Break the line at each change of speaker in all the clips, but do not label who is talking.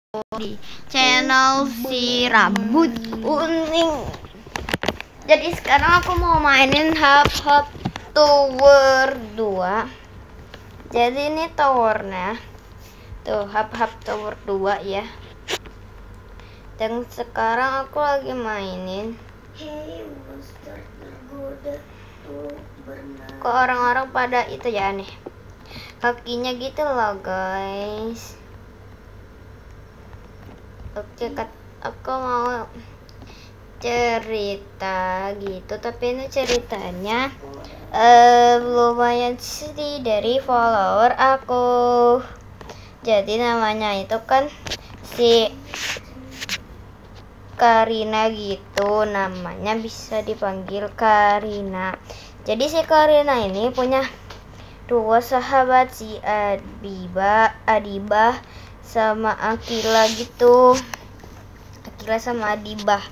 di channel si rambut kuning. Jadi sekarang aku mau mainin Hub Tower 2. Jadi ini towernya tuh, Hub Tower 2 ya. Dan sekarang aku lagi mainin. Kok orang-orang pada itu ya nih, kakinya gitu loh guys. Oke, aku mau cerita gitu, tapi ini ceritanya lumayan sedih dari follower aku. Jadi namanya itu kan si Karina gitu, namanya bisa dipanggil Karina. Jadi si Karina ini punya dua sahabat, si Adibah sama Akila gitu. Akila sama Adibah.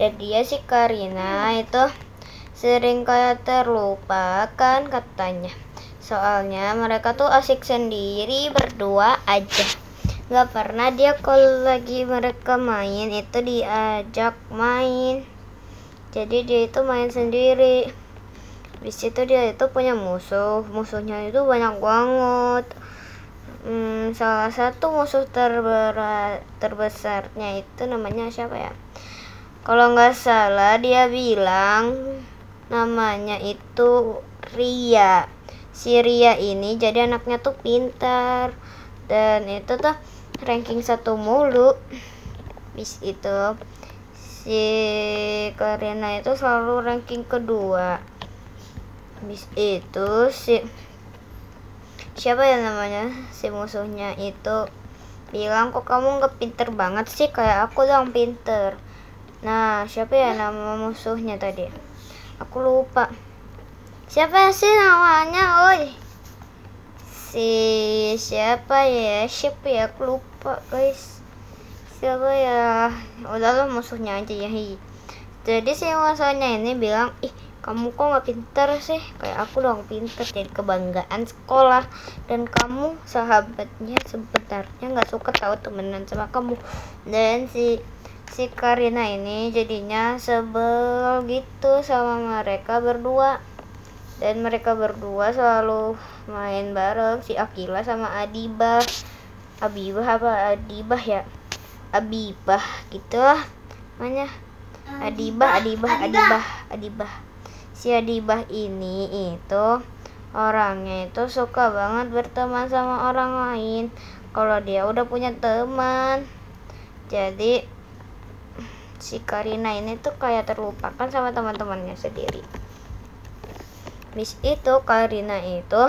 Dan dia si Karina itu sering kayak terlupakan katanya. Soalnya mereka tuh asik sendiri berdua aja. Gak pernah dia kalau lagi mereka main itu diajak main. Jadi dia itu main sendiri. Di situ dia itu punya musuhnya itu banyak banget. Salah satu musuh terbesarnya itu namanya siapa ya? Kalau nggak salah dia bilang namanya itu Ria. Si Ria ini jadi anaknya tuh pintar dan itu tuh ranking 1 mulu. Bis itu si Karina itu selalu ranking kedua. Bis itu si siapa ya namanya, si musuhnya itu bilang, kok kamu nggak pinter banget sih, kayak aku dong pinter. Nah, siapa ya nama musuhnya tadi, aku lupa siapa sih namanya. Si siapa ya, aku lupa guys, siapa ya, udahlah musuhnya aja ya. Jadi si musuhnya ini bilang, ih kamu kok nggak pinter sih, kayak aku dong pinter, jadi kebanggaan sekolah. Dan kamu sahabatnya sebenarnya nggak suka tahu temenan sama kamu. Dan si Karina ini jadinya sebel gitu sama mereka berdua. Dan mereka berdua selalu main bareng, si Akila sama Adibah. Abibah gitu lah namanya. Adibah. Si Adibah ini itu orangnya itu suka banget berteman sama orang lain kalau dia udah punya teman. Jadi si Karina ini tuh kayak terlupakan sama teman-temannya sendiri. Bis itu Karina itu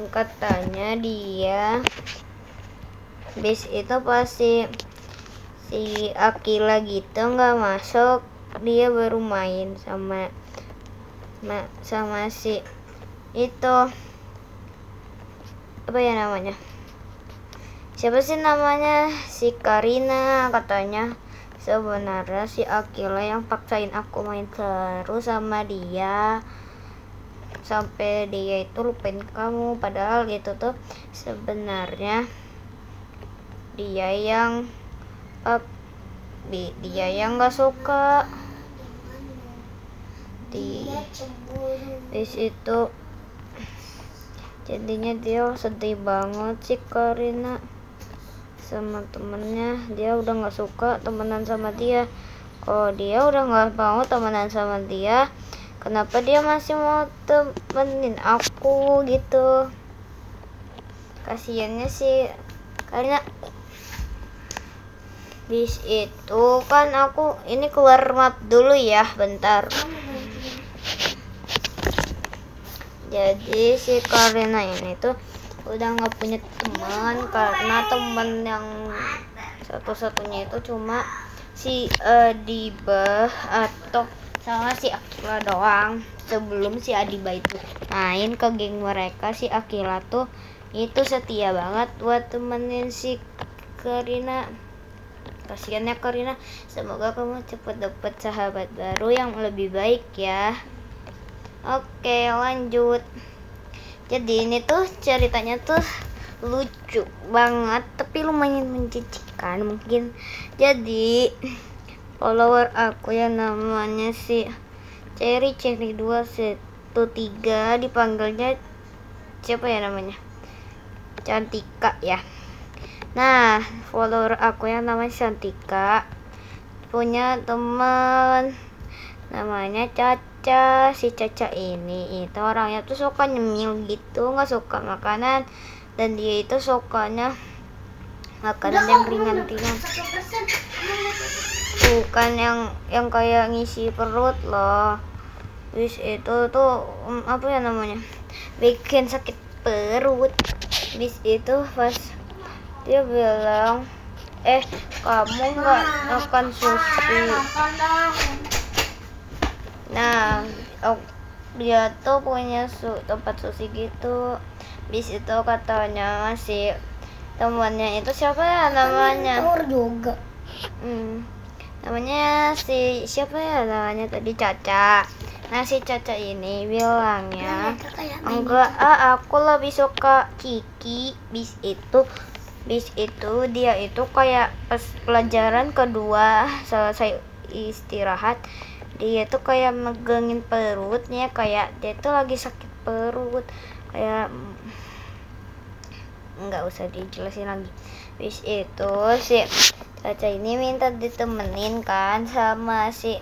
katanya dia bis itu pasti si Akila gitu nggak masuk, dia baru main sama si itu apa ya namanya, siapa sih namanya, si Karina. Katanya sebenarnya si Akila yang paksain aku main terus sama dia sampai dia itu lupain kamu, padahal gitu tuh sebenarnya dia yang nggak suka. Di situ jadinya dia sedih banget sih Karina sama temennya. Dia udah nggak suka temenan sama dia. Kalau dia udah nggak mau temenan sama dia, kenapa dia masih mau temenin aku gitu. Kasiannya sih Karina. Bis itu kan aku ini keluar map dulu ya, bentar. Jadi si Karina ini tuh udah nggak punya teman, karena teman yang satu-satunya itu cuma si Adibah atau sama si Akila doang. Sebelum si Adibah itu main ke geng mereka, si Akila tuh itu setia banget buat temenin si Karina. Kasiannya Karina, semoga kamu cepat dapat sahabat baru yang lebih baik ya. Oke, lanjut. Jadi ini tuh ceritanya tuh lucu banget tapi lumayan menjijikan mungkin. Jadi follower aku yang namanya si Cherry 213 dipanggilnya siapa ya namanya, Cantika ya. Nah, follower aku yang namanya Cantika punya teman namanya Caca. Si Caca ini itu orangnya tuh suka nyemil gitu, nggak suka makanan, dan dia itu sukanya makanan yang ringan-ringan, bukan yang kayak ngisi perut loh. Bis itu tuh apa ya namanya, bikin sakit perut. Bis itu pas dia bilang, kamu nggak makan sushi. Nah, dia tuh punya tempat sushi gitu. Bis itu katanya si temannya itu siapa ya namanya?
juga.
Namanya si siapa ya namanya tadi, Caca. Nah, si Caca ini bilangnya, enggak, aku lebih suka Kiki. Bis itu dia itu kayak pas pelajaran kedua selesai istirahat, dia tuh kayak megangin perutnya, kayak dia tuh lagi sakit perut, kayak nggak usah dijelasin lagi. Bis itu si Caca ini minta ditemenin kan sama si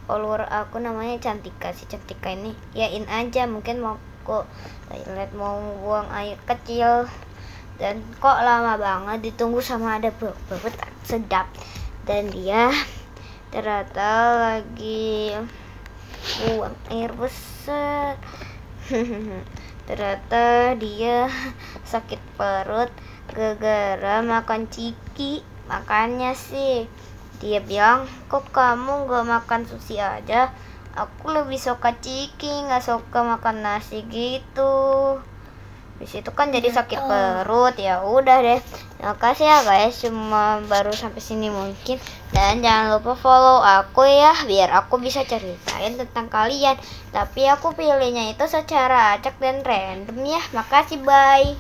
follower aku namanya Cantika. Si Cantika ini yain aja, mungkin mau ke toilet, mau buang air kecil, dan kok lama banget ditunggu sama ada bau sedap, dan dia ternyata lagi buang air besar. Ternyata dia sakit perut gara-gara makan ciki. Makanya sih dia bilang, kok kamu gak makan sushi aja, aku lebih suka ciki, gak suka makan nasi gitu. Di situ kan jadi sakit perut. Ya udah deh, makasih ya guys, cuma baru sampai sini mungkin, dan jangan lupa follow aku ya biar aku bisa ceritain tentang kalian, tapi aku pilihnya itu secara acak dan random ya. Makasih, bye.